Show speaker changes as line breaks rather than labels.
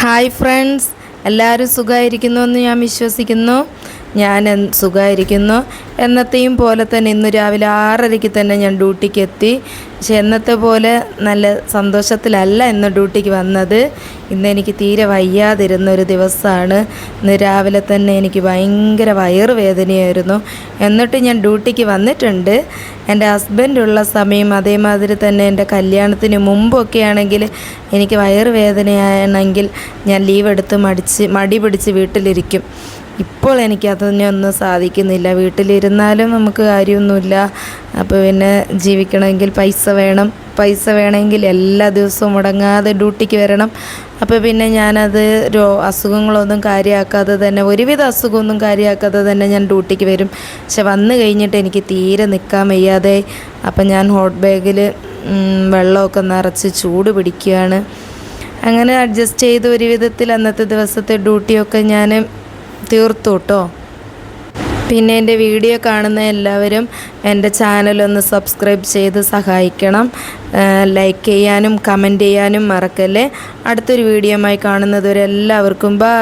Hi friends, എല്ലാവരും സുഖമായിരിക്കുന്നു എന്ന് ഞാൻ വിശ്വസിക്കുന്നു. ഞാൻ സുഖമായിരിക്കുന്നു. എന്നത്തെയും പോലെ തന്നെ ഇന്ന് രാവിലെ 6:30-ക്ക് തന്നെ ഞാൻ ഡ്യൂട്ടിക്ക് എത്തി. പക്ഷെ എന്നത്തെ പോലെ നല്ല സന്തോഷത്തിലല്ല ഇന്ന് ഡ്യൂട്ടിക്ക് വന്നത്. ഇന്ന് എനിക്ക് തീരെ വയ്യാതിരുന്നൊരു ദിവസമാണ്. ഇന്ന് രാവിലെ തന്നെ എനിക്ക് ഭയങ്കര വയറുവേദനയായിരുന്നു. എന്നിട്ട് ഞാൻ ഡ്യൂട്ടിക്ക് വന്നിട്ടുണ്ട്. എൻ്റെ ഹസ്ബൻഡുള്ള സമയം അതേമാതിരി തന്നെ എൻ്റെ കല്യാണത്തിന് മുമ്പൊക്കെ ആണെങ്കിൽ എനിക്ക് വയറുവേദനയാണെങ്കിൽ ഞാൻ ലീവ് എടുത്ത് മടി പിടിച്ച് വീട്ടിലിരിക്കും. ഇപ്പോൾ എനിക്കതൊന്നും സാധിക്കുന്നില്ല. വീട്ടിലിരുന്നാലും നമുക്ക് കാര്യമൊന്നുമില്ല. അപ്പോൾ പിന്നെ ജീവിക്കണമെങ്കിൽ പൈസ വേണമെങ്കിൽ എല്ലാ ദിവസവും മുടങ്ങാതെ ഡ്യൂട്ടിക്ക് വരണം. അപ്പോൾ പിന്നെ ഞാനത് അസുഖങ്ങളൊന്നും കാര്യമാക്കാതെ തന്നെ, ഒരുവിധ അസുഖമൊന്നും കാര്യമാക്കാതെ തന്നെ ഞാൻ ഡ്യൂട്ടിക്ക് വരും. പക്ഷെ വന്നു കഴിഞ്ഞിട്ട് എനിക്ക് തീരെ നിൽക്കാൻ വയ്യാതെ, അപ്പം ഞാൻ ഹോട്ട് ബാഗിൽ വെള്ളമൊക്കെ നിറച്ച് ചൂട് പിടിക്കുകയാണ്. അങ്ങനെ അഡ്ജസ്റ്റ് ചെയ്ത് ഒരു വിധത്തിൽ അന്നത്തെ ദിവസത്തെ ഡ്യൂട്ടിയൊക്കെ ഞാൻ തീർത്തു കേട്ടോ. പിന്നെ എൻ്റെ വീഡിയോ കാണുന്ന എല്ലാവരും എൻ്റെ ചാനലൊന്ന് സബ്സ്ക്രൈബ് ചെയ്ത് സഹായിക്കണം. ലൈക്ക് ചെയ്യാനും കമൻറ്റ് ചെയ്യാനും മറക്കല്ലേ. അടുത്തൊരു വീഡിയോയുമായി കാണുന്നതുവരെ എല്ലാവർക്കും ബൈ.